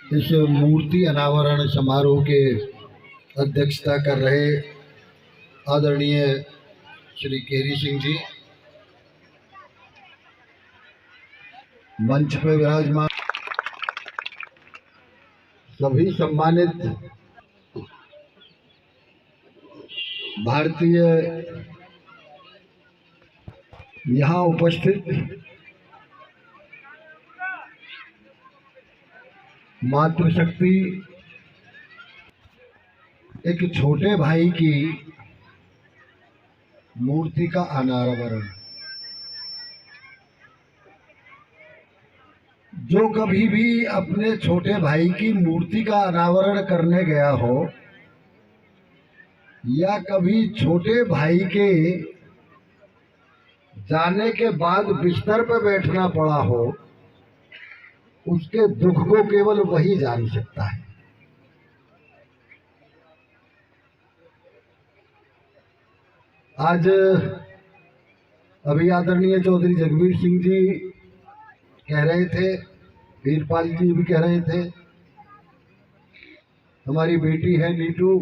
इस मूर्ति अनावरण समारोह के अध्यक्षता कर रहे आदरणीय श्री केरी सिंह जी, मंच पर विराजमान सभी सम्मानित भारतीय यहाँ उपस्थित मातृशक्ति, एक छोटे भाई की मूर्ति का अनावरण। जो कभी भी अपने छोटे भाई की मूर्ति का अनावरण करने गया हो या कभी छोटे भाई के जाने के बाद बिस्तर पर बैठना पड़ा हो, उसके दुख को केवल वही जान सकता है। आज अभी आदरणीय चौधरी जगबीर सिंह जी कह रहे थे, वीरपाल जी भी कह रहे थे, हमारी बेटी है नीतू,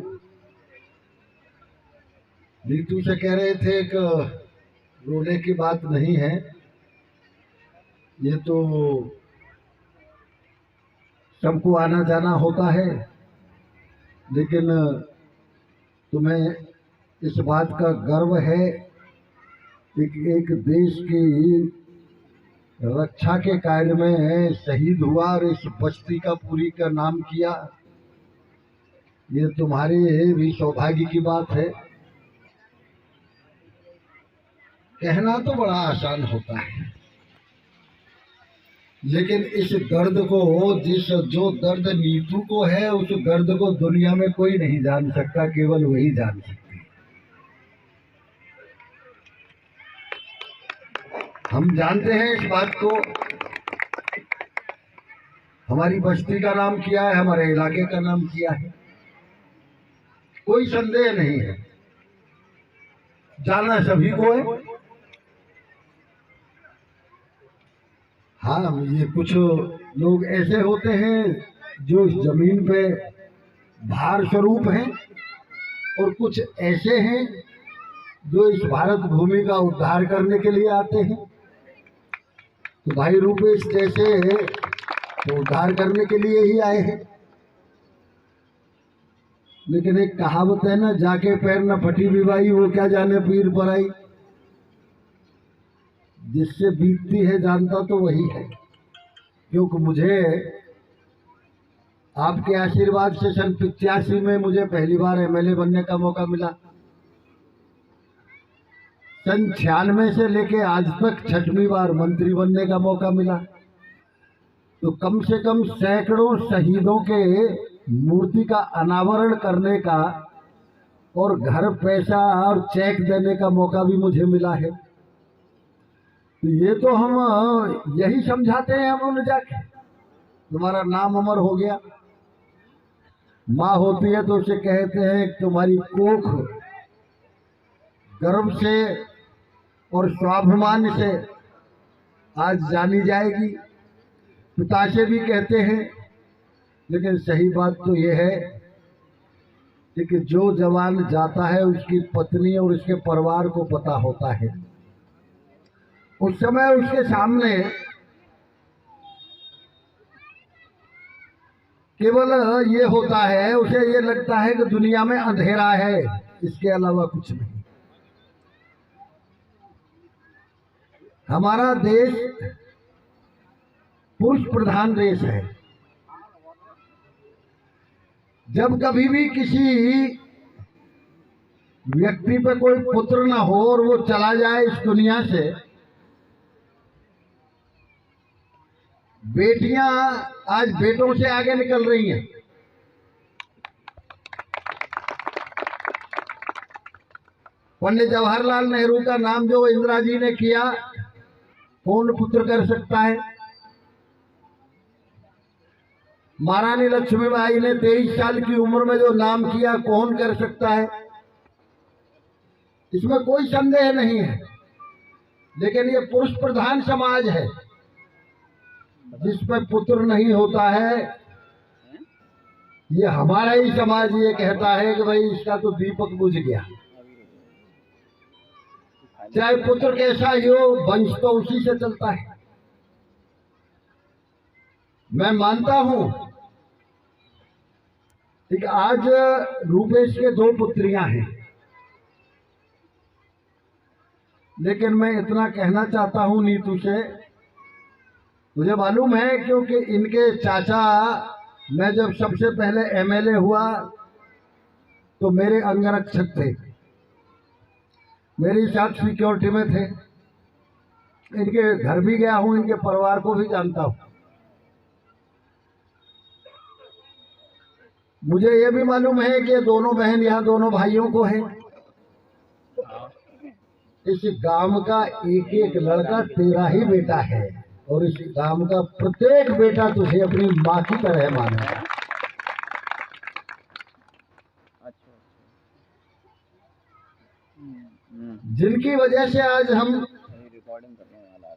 नीतू से कह रहे थे कि रोने की बात नहीं है, ये तो सबको आना जाना होता है, लेकिन तुम्हें इस बात का गर्व है कि एक देश की रक्षा के कार्य में शहीद हुआ और इस बस्ती का पूरी का नाम किया। ये तुम्हारे भी सौभाग्य की बात है। कहना तो बड़ा आसान होता है, लेकिन इस दर्द को, जो दर्द नीतू को है, उस दर्द को दुनिया में कोई नहीं जान सकता, केवल वही जान सकती। हम जानते हैं इस बात को। हमारी बस्ती का नाम किया है, हमारे इलाके का नाम किया है, कोई संदेह नहीं है। जाना सभी को है। हाँ, ये कुछ लोग ऐसे होते हैं जो इस जमीन पे भार स्वरूप हैं, और कुछ ऐसे हैं जो इस भारत भूमि का उद्धार करने के लिए आते हैं। तो भाई रूपेश जैसे तो उद्धार करने के लिए ही आए हैं। लेकिन एक कहावत है ना, जाके पैर न फटी विवाही, वो क्या जाने पीर पर आई। जिससे बीतती है जानता तो वही है। क्योंकि मुझे आपके आशीर्वाद से सन 85 में मुझे पहली बार एमएलए बनने का मौका मिला। सन 96 से लेके आज तक 6वीं बार मंत्री बनने का मौका मिला। तो कम से कम सैकड़ों शहीदों के मूर्ति का अनावरण करने का और घर पैसा और चेक देने का मौका भी मुझे मिला है। तो ये तो हम यही समझाते हैं हम उन्हें जाके, तुम्हारा नाम अमर हो गया। माँ होती है तो उसे कहते हैं तुम्हारी कोख गर्व से और स्वाभिमान से आज जानी जाएगी। पिता से भी कहते हैं, लेकिन सही बात तो ये है कि जो जवान जाता है उसकी पत्नी और उसके परिवार को पता होता है। उस समय उसके सामने केवल ये होता है, उसे ये लगता है कि दुनिया में अंधेरा है, इसके अलावा कुछ नहीं। हमारा देश पुरुष प्रधान देश है। जब कभी भी किसी व्यक्ति पे कोई पुत्र ना हो और वो चला जाए इस दुनिया से, बेटियां आज बेटों से आगे निकल रही हैं। पंडित जवाहरलाल नेहरू का नाम जो इंदिरा जी ने किया, कौन पुत्र कर सकता है? महारानी लक्ष्मीबाई ने 23 साल की उम्र में जो नाम किया, कौन कर सकता है? इसमें कोई संदेह नहीं है। लेकिन ये पुरुष प्रधान समाज है, जिस पर पुत्र नहीं होता है ये हमारा ही समाज ये कहता है कि भाई इसका तो दीपक बुझ गया। चाहे पुत्र कैसा ही हो, वंश तो उसी से चलता है। मैं मानता हूं कि आज रूपेश के 2 पुत्रियां हैं, लेकिन मैं इतना कहना चाहता हूं नीतू से, मुझे मालूम है क्योंकि इनके चाचा, मैं जब सबसे पहले एमएलए हुआ तो मेरे अंगरक्षक थे, मेरी साथ सिक्योरिटी में थे। इनके घर भी गया हूं, इनके परिवार को भी जानता हूं। मुझे ये भी मालूम है कि दोनों बहन यहाँ दोनों भाइयों को है। इस गांव का एक एक लड़का तेरा ही बेटा है और इस गांव का प्रत्येक बेटा तुझे अपनी माँ की तरह मानेगा। जिनकी वजह से आज हम,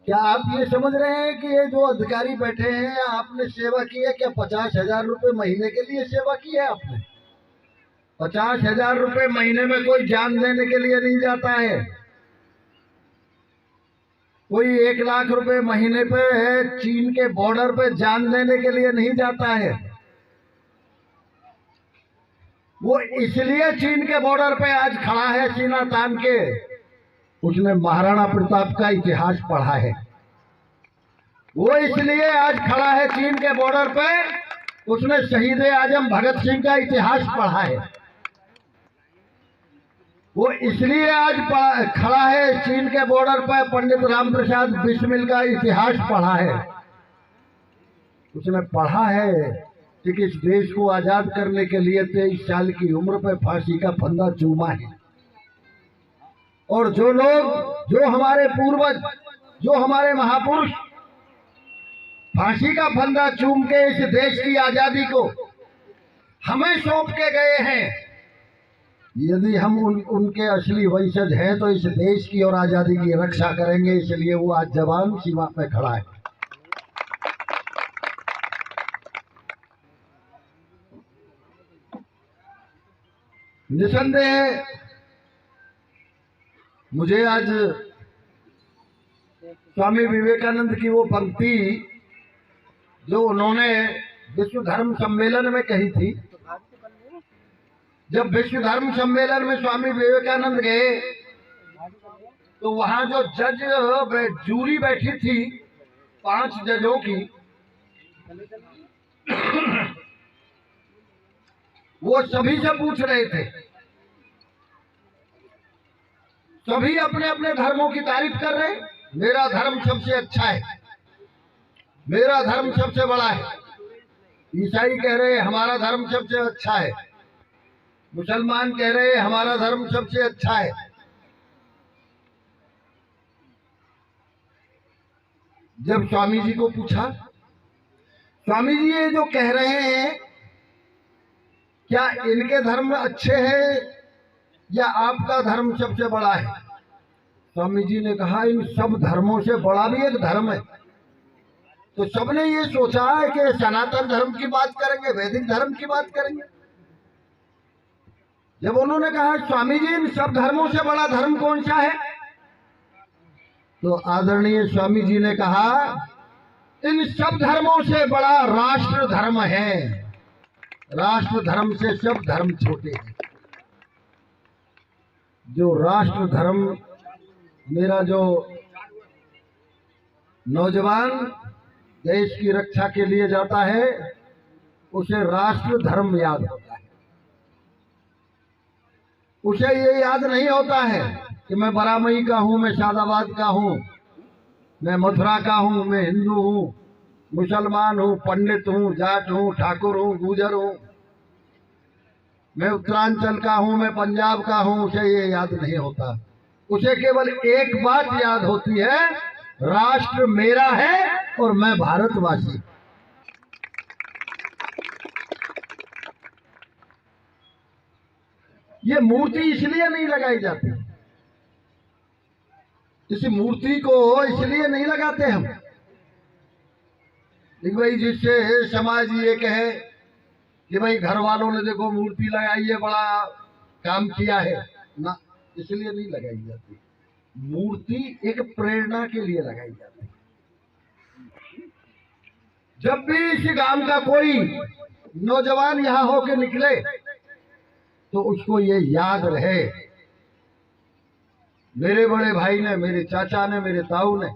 क्या आप ये समझ रहे हैं कि ये जो अधिकारी बैठे हैं, आपने सेवा की है क्या? 50,000 रुपए महीने के लिए सेवा की है आपने? 50,000 रुपए महीने में कोई जान देने के लिए नहीं जाता है। कोई 1 लाख रुपए महीने पे चीन के बॉर्डर पे जान देने के लिए नहीं जाता है। वो इसलिए चीन के बॉर्डर पे आज खड़ा है सीना तान के, उसने महाराणा प्रताप का इतिहास पढ़ा है। वो इसलिए आज खड़ा है चीन के बॉर्डर पे, उसने शहीद आजम भगत सिंह का इतिहास पढ़ा है। वो इसलिए आज खड़ा है चीन के बॉर्डर पर, पंडित राम प्रसाद बिस्मिल का इतिहास पढ़ा है। उसने पढ़ा है कि इस देश को आजाद करने के लिए 23 साल की उम्र पे फांसी का फंदा चूमा है। और जो लोग, जो हमारे पूर्वज, जो हमारे महापुरुष फांसी का फंदा चूम के इस देश की आजादी को हमें सौंप के गए हैं, यदि हम उनके असली वंशज हैं तो इस देश की और आजादी की रक्षा करेंगे। इसलिए वो आज जवान सीमा पे खड़ा है। निसंदेह मुझे आज स्वामी विवेकानंद की वो पंक्ति जो उन्होंने विश्व धर्म सम्मेलन में कही थी, जब विश्व धर्म सम्मेलन में स्वामी विवेकानंद गए तो वहां जो जज जूरी बैठी थी 5 जजों की, वो सभी से पूछ रहे थे, सभी अपने अपने धर्मों की तारीफ कर रहे, मेरा धर्म सबसे अच्छा है, मेरा धर्म सबसे बड़ा है। ईसाई कह रहे हमारा धर्म सबसे अच्छा है, मुसलमान कह रहे हमारा धर्म सबसे अच्छा है। जब स्वामी जी को पूछा, स्वामी जी ये जो कह रहे हैं क्या इनके धर्म अच्छे हैं या आपका धर्म सबसे बड़ा है? स्वामी जी ने कहा इन सब धर्मों से बड़ा भी एक धर्म है। तो सबने ये सोचा है कि सनातन धर्म की बात करेंगे, वैदिक धर्म की बात करेंगे। जब उन्होंने कहा स्वामी जी इन सब धर्मों से बड़ा धर्म कौन सा है, तो आदरणीय स्वामी जी ने कहा इन सब धर्मों से बड़ा राष्ट्र धर्म है, राष्ट्र धर्म से सब धर्म छोटे हैं। जो राष्ट्र धर्म, मेरा जो नौजवान देश की रक्षा के लिए जाता है उसे राष्ट्र धर्म याद होता है। उसे ये याद नहीं होता है कि मैं बरामई का हूं, मैं शादाबाद का हूं, मैं मथुरा का हूं, मैं हिंदू हूं, मुसलमान हूं, पंडित हूं, जाट हूं, ठाकुर हूं, गुजर हूं, मैं उत्तरांचल का हूं, मैं पंजाब का हूं। उसे ये याद नहीं होता। उसे केवल एक बात याद होती है, राष्ट्र मेरा है और मैं भारतवासी। ये मूर्ति इसलिए नहीं लगाई जाती, इस मूर्ति को इसलिए नहीं लगाते हम, भाई जिससे समाज ये कहे कि भाई घर वालों ने देखो मूर्ति लगाई है, बड़ा काम किया है ना, इसलिए नहीं लगाई जाती। मूर्ति एक प्रेरणा के लिए लगाई जाती है। जब भी इस गांव का कोई नौजवान यहां होके निकले तो उसको ये याद रहे, मेरे बड़े भाई ने, मेरे चाचा ने, मेरे ताऊ ने,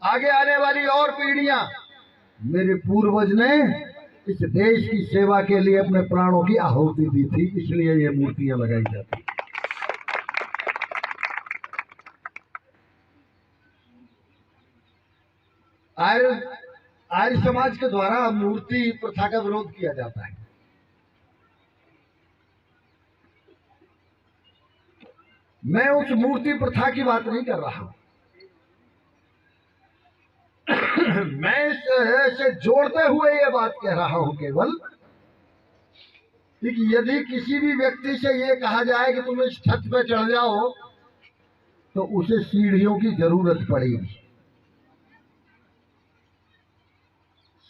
आगे आने वाली और पीढ़ियां, मेरे पूर्वज ने इस देश की सेवा के लिए अपने प्राणों की आहुति दी थी, इसलिए ये मूर्तियां लगाई जाती। आर्य समाज के द्वारा मूर्ति प्रथा का विरोध किया जाता है। मैं उस मूर्ति प्रथा की बात नहीं कर रहा हूं। मैं इसे जोड़ते हुए ये बात कह रहा हूं केवल कि यदि किसी भी व्यक्ति से ये कहा जाए कि तुम इस छत पे चढ़ जाओ तो उसे सीढ़ियों की जरूरत पड़ेगी,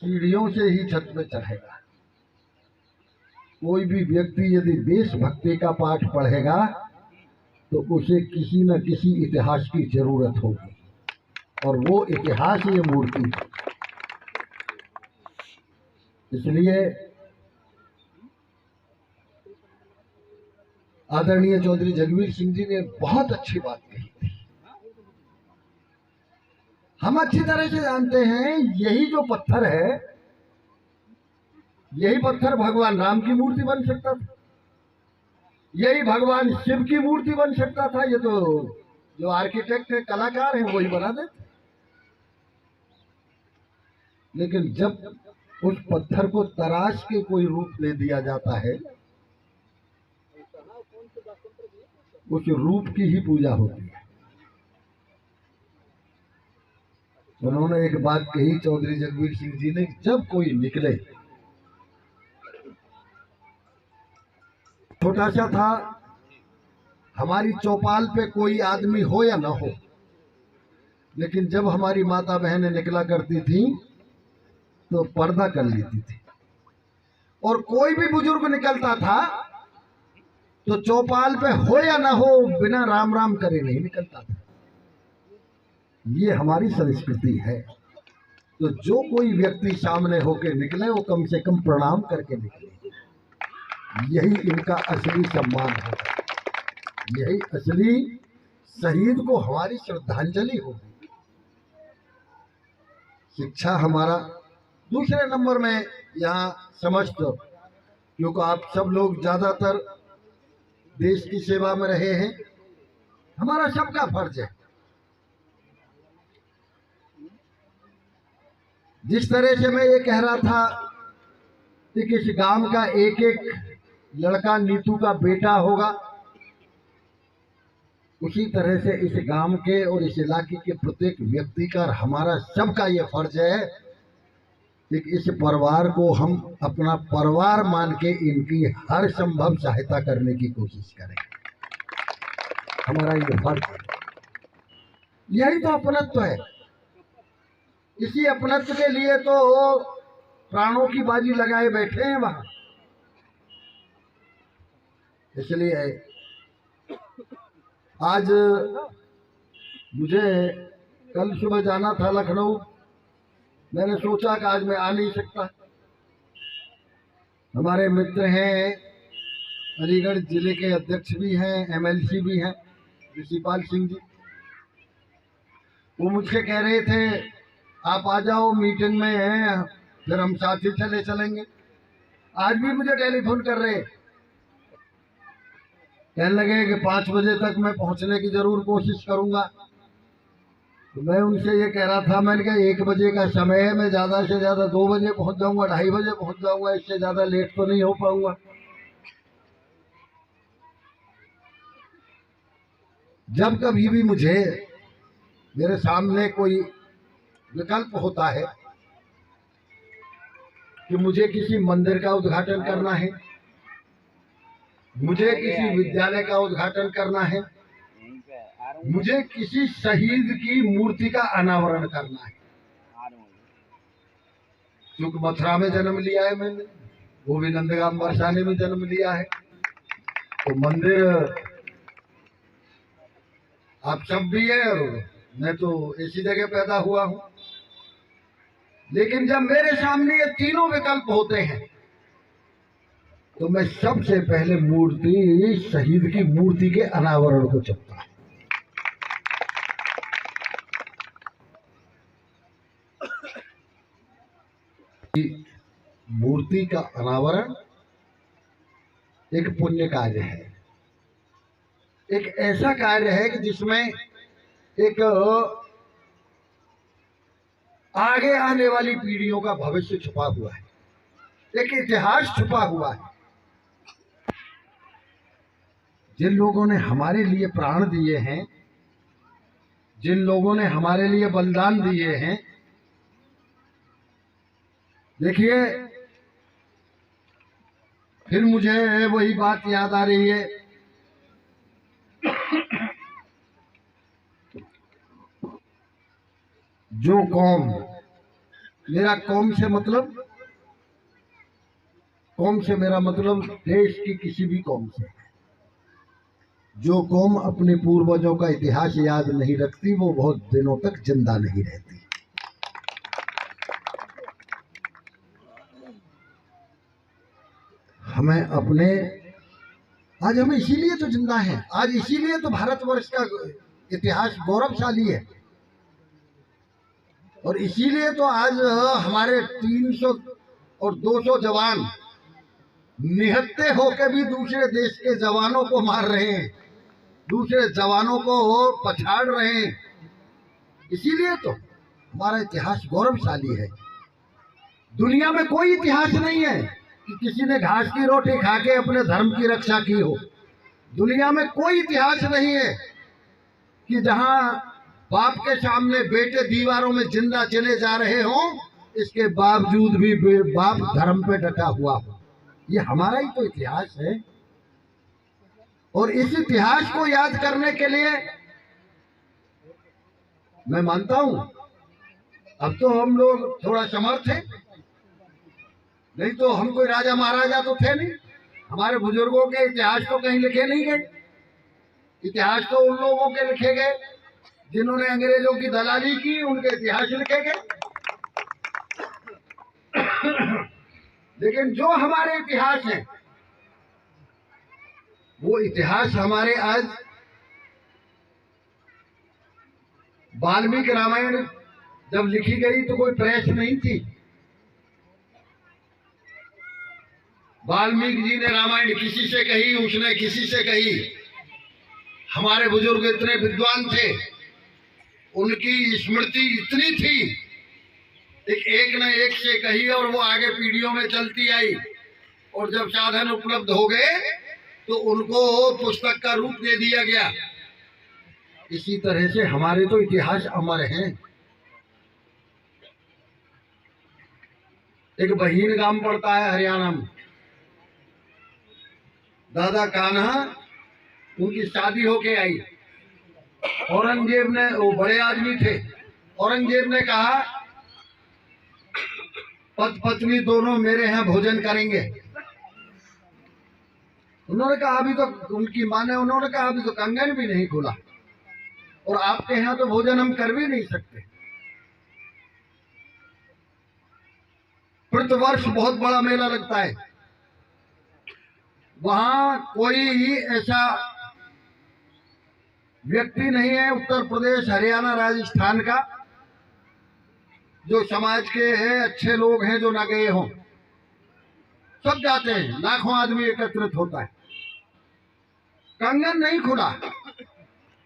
सीढ़ियों से ही छत पे चढ़ेगा। कोई भी व्यक्ति यदि देशभक्ति का पाठ पढ़ेगा तो उसे किसी न किसी इतिहास की जरूरत होगी, और वो इतिहास ये मूर्ति है। इसलिए आदरणीय चौधरी जगवीर सिंह जी ने बहुत अच्छी बात कही थी। हम अच्छी तरह से जानते हैं यही जो पत्थर है, यही पत्थर भगवान राम की मूर्ति बन सकता था, यही भगवान शिव की मूर्ति बन सकता था। ये तो जो आर्किटेक्ट है, कलाकार हैं, वही बना देते। लेकिन जब उस पत्थर को तराश के कोई रूप दे दिया जाता है, उस रूप की ही पूजा होती है। उन्होंने एक बात कही चौधरी जगवीर सिंह जी ने, जब कोई निकले, छोटा सा था, हमारी चौपाल पे कोई आदमी हो या ना हो, लेकिन जब हमारी माता बहनें निकला करती थी तो पर्दा कर लेती थी, और कोई भी बुजुर्ग निकलता था तो चौपाल पे हो या ना हो, बिना राम राम करे नहीं निकलता था। ये हमारी संस्कृति है। तो जो कोई व्यक्ति सामने होके निकले वो कम से कम प्रणाम करके निकले, यही इनका असली सम्मान है, यही असली शहीद को हमारी श्रद्धांजलि होगी। शिक्षा हमारा दूसरे नंबर में यहाँ समस्त, क्योंकि आप सब लोग ज्यादातर देश की सेवा में रहे हैं, हमारा सबका फर्ज है। जिस तरह से मैं ये कह रहा था कि किस गांव का एक एक लड़का नीतू का बेटा होगा, उसी तरह से इस गांव के और इस इलाके के प्रत्येक व्यक्ति का, हमारा सबका ये फर्ज है कि इस परिवार को हम अपना परिवार मान के इनकी हर संभव सहायता करने की कोशिश करें। हमारा ये फर्ज है, यही तो अपनत्व है। इसी अपनत्व के लिए तो प्राणों की बाजी लगाए बैठे हैं वहां। इसलिए आज मुझे कल सुबह जाना था लखनऊ, मैंने सोचा कि आज मैं आ नहीं सकता। हमारे मित्र हैं, अलीगढ़ जिले के अध्यक्ष भी हैं, एमएलसी भी हैं, ऋषिपाल सिंह जी, वो मुझसे कह रहे थे आप आ जाओ, मीटिंग में हैं, फिर हम साथ ही चलेंगे। आज भी मुझे टेलीफोन कर रहे, कहने लगे कि 5 बजे तक मैं पहुंचने की जरूर कोशिश करूंगा। तो मैं उनसे ये कह रहा था, मैंने कहा 1 बजे का समय है, मैं ज्यादा से ज्यादा 2 बजे पहुंच जाऊंगा, 2:30 बजे पहुंच जाऊंगा, इससे ज्यादा लेट तो नहीं हो पाऊंगा। जब कभी भी मुझे मेरे सामने कोई विकल्प होता है कि मुझे किसी मंदिर का उद्घाटन करना है, मुझे किसी विद्यालय का उद्घाटन करना है, मुझे किसी शहीद की मूर्ति का अनावरण करना है, क्योंकि मथुरा में जन्म लिया है मैंने, वो भी नंदगाम बरसाने में जन्म लिया है। तो मंदिर आप सब भी है और मैं तो ऐसी जगह पैदा हुआ हूं। लेकिन जब मेरे सामने ये तीनों विकल्प होते हैं तो मैं सबसे पहले मूर्ति, शहीद की मूर्ति के अनावरण को चुनता है। मूर्ति का अनावरण एक पुण्य कार्य है, एक ऐसा कार्य है कि जिसमें एक आगे आने वाली पीढ़ियों का भविष्य छुपा हुआ है, एक इतिहास छुपा हुआ है। जिन लोगों ने हमारे लिए प्राण दिए हैं, जिन लोगों ने हमारे लिए बलिदान दिए हैं, देखिए फिर मुझे वही बात याद आ रही है। जो कौम, मेरा कौम से मेरा मतलब देश की किसी भी कौम से, जो कौम अपने पूर्वजों का इतिहास याद नहीं रखती वो बहुत दिनों तक जिंदा नहीं रहती। हमें अपने, आज हम इसीलिए तो जिंदा हैं, आज इसीलिए तो भारतवर्ष का इतिहास गौरवशाली है, और इसीलिए तो आज हमारे 300 और 200 जवान निहत्थे होकर भी दूसरे देश के जवानों को मार रहे हैं, दूसरे जवानों को पछाड़ रहे हैं। इसीलिए तो हमारा इतिहास गौरवशाली है। दुनिया में कोई इतिहास नहीं है कि किसी ने घास की रोटी खा के अपने धर्म की रक्षा की हो। दुनिया में कोई इतिहास नहीं है कि जहां बाप के सामने बेटे दीवारों में जिंदा चले जा रहे हों, इसके बावजूद भी बाप धर्म पे डटा हुआ हो। ये हमारा ही तो इतिहास है, और इस इतिहास को याद करने के लिए मैं मानता हूं अब तो हम लोग थोड़ा समर्थ हैं, नहीं तो हम कोई राजा महाराजा तो थे नहीं। हमारे बुजुर्गों के इतिहास तो कहीं लिखे नहीं गए। इतिहास तो उन लोगों के लिखे गए जिन्होंने अंग्रेजों की दलाली की, उनके इतिहास लिखे गए। लेकिन जो हमारे इतिहास है, वो इतिहास हमारे आज वाल्मीकि रामायण जब लिखी गई तो कोई प्रेस नहीं थी। वाल्मीकि जी ने रामायण किसी से कही, उसने किसी से कही। हमारे बुजुर्ग इतने विद्वान थे, उनकी स्मृति इतनी थी, एक न एक से कही और वो आगे पीढ़ियों में चलती आई। और जब साधन उपलब्ध हो गए तो उनको पुस्तक का रूप दे दिया गया। इसी तरह से हमारे तो इतिहास अमर हैं। एक बहीन गांव पड़ता है हरियाणा में, दादा कान्हा, उनकी शादी होके आई। औरंगजेब ने, वो बड़े आदमी थे, औरंगजेब ने कहा पति पत्नी दोनों मेरे यहाँ भोजन करेंगे। उन्होंने कहा अभी तो, उनकी माँ ने, उन्होंने कहा अभी तो कंगन भी नहीं खुला और आपके यहाँ तो भोजन हम कर भी नहीं सकते। प्रतिवर्ष बहुत बड़ा मेला लगता है, वहां कोई ऐसा व्यक्ति नहीं है उत्तर प्रदेश, हरियाणा, राजस्थान का जो समाज के हैं, अच्छे लोग हैं, जो ना गए हों। सब जाते हैं, लाखों आदमी एकत्रित होता है। कंगन नहीं खुला,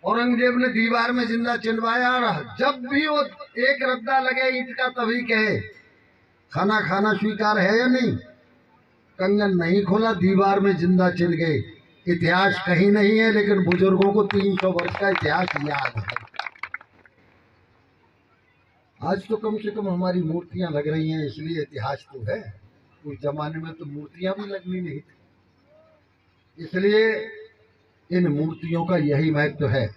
औरंगजेब ने दीवार में जिंदा चिनवाया, और जब भी वो एक रद्दा लगे ईंट का तभी कहे खाना खाना स्वीकार है या नहीं। कंगन नहीं खोला, दीवार में जिंदा चिन गए। इतिहास कहीं नहीं है, लेकिन बुजुर्गों को 300 वर्ष का इतिहास याद है। आज तो कम से कम हमारी मूर्तियां लग रही हैं, इसलिए इतिहास तो है। उस जमाने में तो मूर्तियां भी लगनी नहीं थी, इसलिए इन मूर्तियों का यही महत्व है।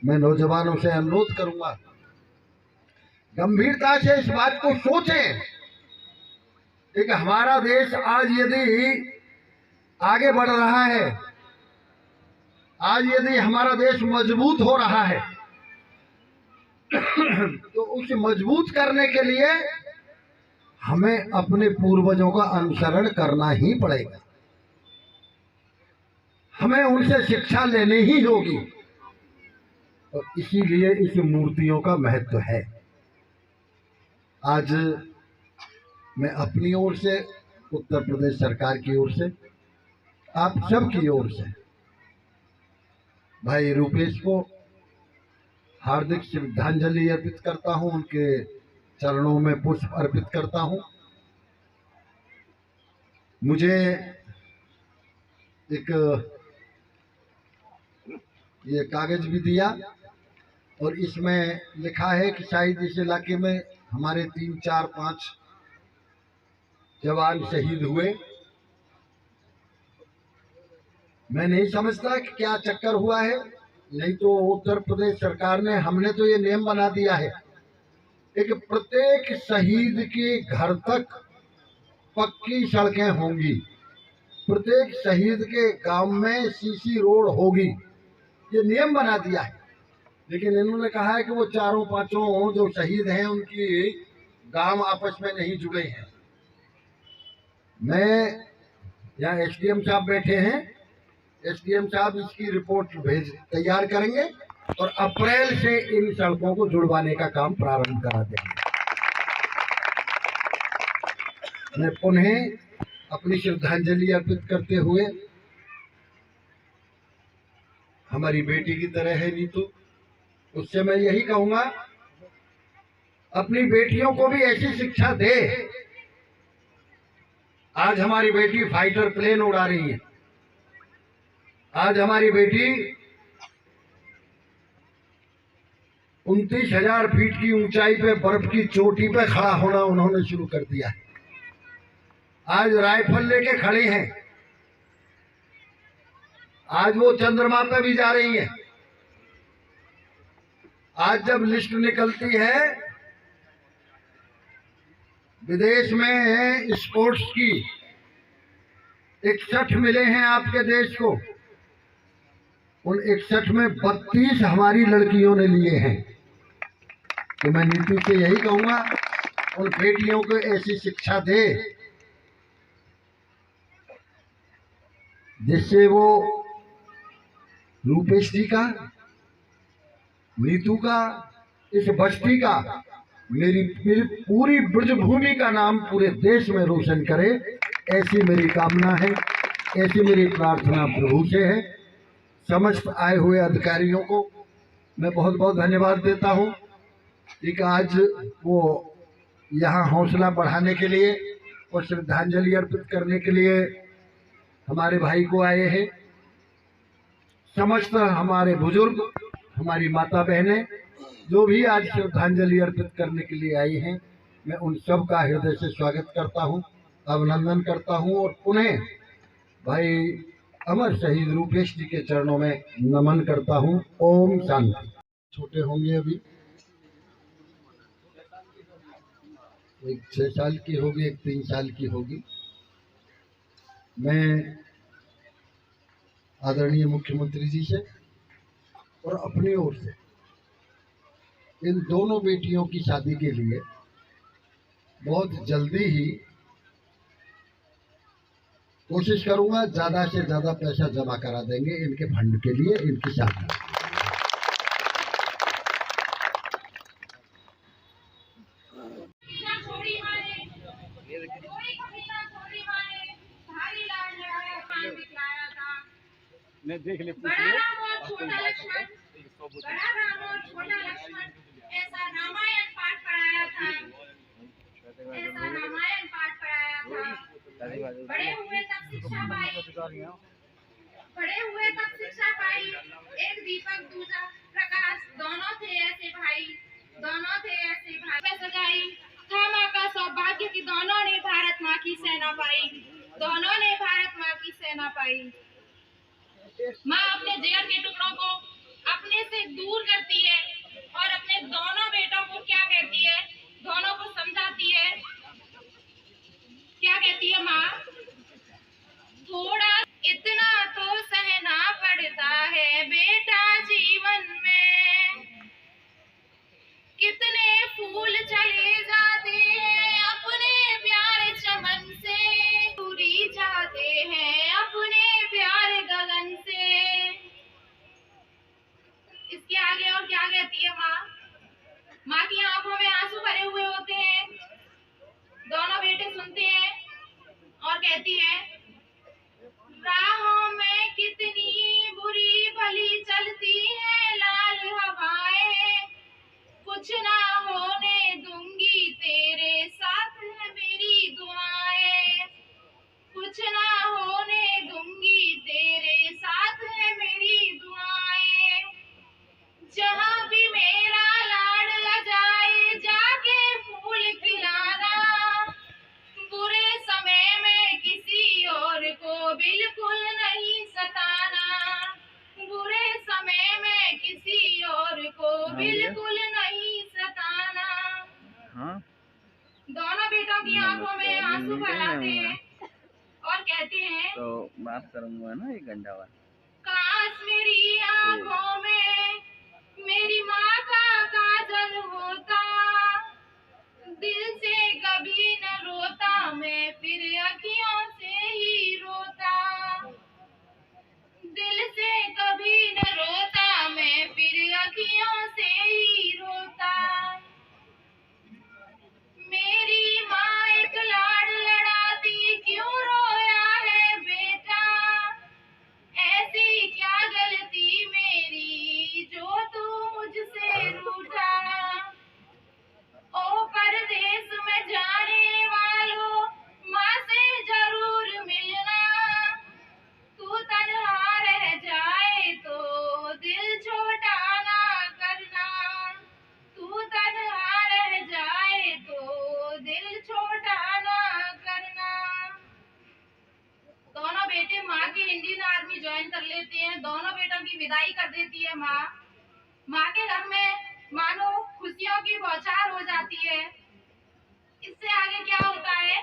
मैं नौजवानों से अनुरोध करूंगा, गंभीरता से इस बात को सोचें कि हमारा देश आज यदि आगे बढ़ रहा है, आज यदि हमारा देश मजबूत हो रहा है, तो उस मजबूत करने के लिए हमें अपने पूर्वजों का अनुसरण करना ही पड़ेगा। हमें उनसे शिक्षा लेनी ही होगी, और इसीलिए इस मूर्तियों का महत्व है। आज मैं अपनी ओर से, उत्तर प्रदेश सरकार की ओर से, आप सब की ओर से भाई रूपेश को हार्दिक श्रद्धांजलि अर्पित करता हूं, उनके चरणों में पुष्प अर्पित करता हूं। मुझे एक ये कागज भी दिया और इसमें लिखा है कि शायद इस इलाके में हमारे 3, 4, 5 जवान शहीद हुए। मैं नहीं समझता कि क्या चक्कर हुआ है, नहीं तो उत्तर प्रदेश सरकार ने, हमने तो ये नियम बना दिया है कि प्रत्येक शहीद के घर तक पक्की सड़कें होंगी, प्रत्येक शहीद के गांव में सीसी रोड होगी, ये नियम बना दिया है। लेकिन इन्होंने कहा है कि वो 4-5 जो शहीद हैं उनकी गांव आपस में नहीं जुड़े हैं। मैं यहाँ एसडीएम साहब बैठे हैं, एसडीएम साहब इसकी रिपोर्ट तैयार करेंगे और अप्रैल से इन सड़कों को जुड़वाने का काम प्रारंभ करा देंगे। मैं पुनः अपनी श्रद्धांजलि अर्पित करते हुए, हमारी बेटी की तरह है नीतू, उससे मैं यही कहूंगा, अपनी बेटियों को भी ऐसी शिक्षा दे। आज हमारी बेटी फाइटर प्लेन उड़ा रही है, आज हमारी बेटी 29,000 फीट की ऊंचाई पे बर्फ की चोटी पे खड़ा होना उन्होंने शुरू कर दिया है। आज राइफल लेके खड़े हैं, आज वो चंद्रमा पे भी जा रही हैं। आज जब लिस्ट निकलती है विदेश में स्पोर्ट्स की, 61 मिले हैं आपके देश को, उन 61 में 32 हमारी लड़कियों ने लिए हैं। तो मैं नीति से यही कहूंगा, उन बेटियों को ऐसी शिक्षा दे जिससे वो रूपेश जी का, नीतू का, इस बस्ती का, मेरी पूरी ब्रजभूमि का नाम पूरे देश में रोशन करे। ऐसी मेरी कामना है, ऐसी मेरी प्रार्थना प्रभु से है। समस्त आए हुए अधिकारियों को मैं बहुत बहुत धन्यवाद देता हूँ कि आज वो यहाँ हौसला बढ़ाने के लिए और श्रद्धांजलि अर्पित करने के लिए हमारे भाई को आए हैं। समस्त हमारे बुजुर्ग, हमारी माता बहनें जो भी आज श्रद्धांजलि अर्पित करने के लिए आई हैं, मैं उन सब का हृदय से स्वागत करता हूं, अभिनंदन करता हूं और पुनः भाई अमर शहीद रूपेश जी के चरणों में नमन करता हूं। ओम शांति। छोटे होंगे अभी, एक 6 साल की होगी, एक 3 साल की होगी। मैं आदरणीय मुख्यमंत्री जी से और अपनी ओर से इन दोनों बेटियों की शादी के लिए बहुत जल्दी ही कोशिश करूंगा, ज्यादा से ज्यादा पैसा जमा करा देंगे इनके फंड के लिए, इनकी शादी। ने देख ले, बड़ा राम और छोटा लक्ष्मण, बड़ा राम और छोटा लक्ष्मण, ऐसा रामायण पाठ पढ़ाया था, ऐसा रामायण पाठ पढ़ाया था। बड़े हुए तब शिक्षा पाई, बड़े हुए तब शिक्षा पाई, एक दीपक दूजा प्रकाश, दोनों थे ऐसे भाई, दोनों थे ऐसे भाई। में सजाई था माँ का सौभाग्य कि दोनों ने भारत माँ की सेना पाई, दोनों ने भारत माँ की सेना पाई। माँ अपने जिगर के टुकड़ों को अपने से दूर करती है और अपने दोनों बेटों को क्या कहती है, दोनों को समझाती है, क्या कहती है माँ, थोड़ा इतना तो सहना पड़ता है बेटा जीवन में, कितने फूल चले जाते हैं अपने प्यारे चमन से, उड़ी जाते हैं अपने प्यारे गगन से। इसके आगे और क्या कहती है माँ? माँ की आंखों में आंसू भरे हुए होते हैं। दोनों बेटे सुनते हैं और कहती है, राहों में कितनी बुरी भली चलती है लाल हवाएं, कुछ ना होने दूंगी तेरे साथ है मेरी दुआएं, कुछ ना होने दूंगी तेरे साथ है मेरी दुआएं, जहाँ भी मेरा लाडला जाए जाके फूल खिलाना, बुरे समय में किसी और को बिल्कुल नहीं सताना, बुरे समय में किसी और को बिल्कुल नहीं सताना। हाँ? दोनों बेटों की आंखों में आंसू भर आते हैं और कहते हैं, तो बात करूंगा ना 1 घंटा बाद। काश मेरी आंखों में मेरी माँ का काजल होता, दिल से कभी न रोता मैं फिर अखियों से ही रोता, दिल से कभी न रोता मैं फिर अखियों से ही रोता। मेरी माँ एक लाड लड़ाती क्यों रोया है बेटा, ऐसी क्या गलती मेरी जो तू मुझसे रूठा, ओ परदेश में जाने वालों माँ से जरूर मिलना, तू तन्हा रह जाए तो दिल छोटा ना करना, तू तन्हा रह जाए तो दिल छोटा ना करना। दोनों बेटे माँ की इंडियन आर्मी ज्वाइन कर लेते हैं। दोनों बेटों की विदाई कर देती है माँ। माँ के घर में मानो खुशियों की बौछार हो जाती है। इससे आगे क्या होता है?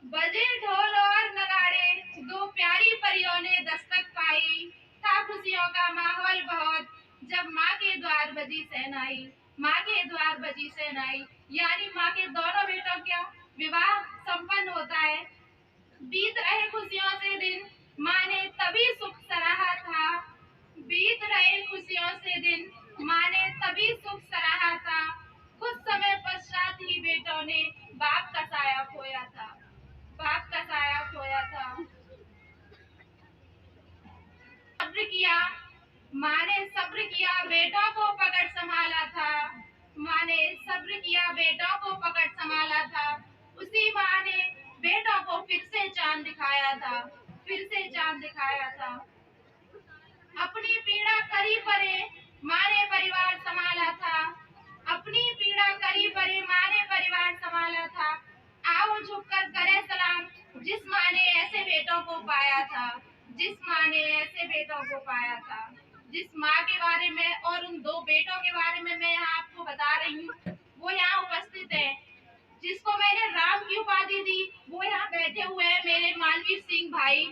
बजे ढोल और नगाड़े, दो प्यारी परियों ने दस्तक पाई, था खुशियों का माहौल बहुत, जब माँ के द्वार बजी शहनाई, माँ के द्वार बजी शहनाई। यानी माँ के दोनों बेटों का विवाह संपन्न होता है। बीत रहे खुशियों से दिन, माँ ने तभी सुख सराहा था, बीत रहे खुशियों से दिन, माँ ने तभी सुख सराहा था, कुछ समय पश्चात ही बेटों ने बाप का साया खोया था, बाप का साया खोया था। सब्र किया, माँ ने सब्र किया, बेटों को पकड़ संभाला था, माँ ने सब्र किया, बेटों को पकड़ संभाला था। उसी माँ ने बेटों को फिर से चांद दिखाया था, फिर से चांद दिखाया था। अपनी पीड़ा करी परे माँ ने परिवार संभाला था, अपनी पीड़ा करी परे माँ ने परिवार संभाला था। आओ झुककर करे सलाम जिस माँ ने ऐसे बेटों को पाया था, जिस माँ ने ऐसे बेटों को पाया था। जिस माँ के बारे में और उन दो बेटों के बारे में मैं यहाँ आपको बता रही हूँ, वो यहाँ उपस्थित है। जिसको मैंने राम की उपाधि दी वो यहाँ बैठे हुए हैं मेरे मानवीर सिंह भाई,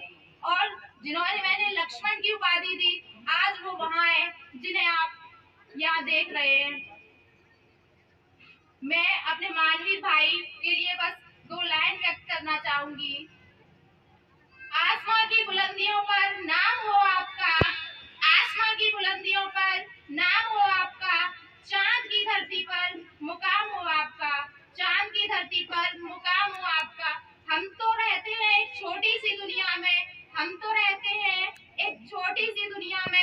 और जिन्होंने मैंने लक्ष्मण की उपाधि दी आज वो वहाँ है जिन्हें आप यहाँ देख रहे हैं। मैं अपने मानवीर भाई के लिए बस 2 लाइन व्यक्त करना चाहूंगी। आसमां की बुलंदियों पर नाम हो आपका, आसमां की बुलंदियों पर नाम हो आपका, चांद की धरती पर मुकाम हो आपका, चांद की धरती पर मुकाम हो आपका। हम तो रहते हैं एक छोटी सी दुनिया में, हम तो रहते हैं एक छोटी सी दुनिया में।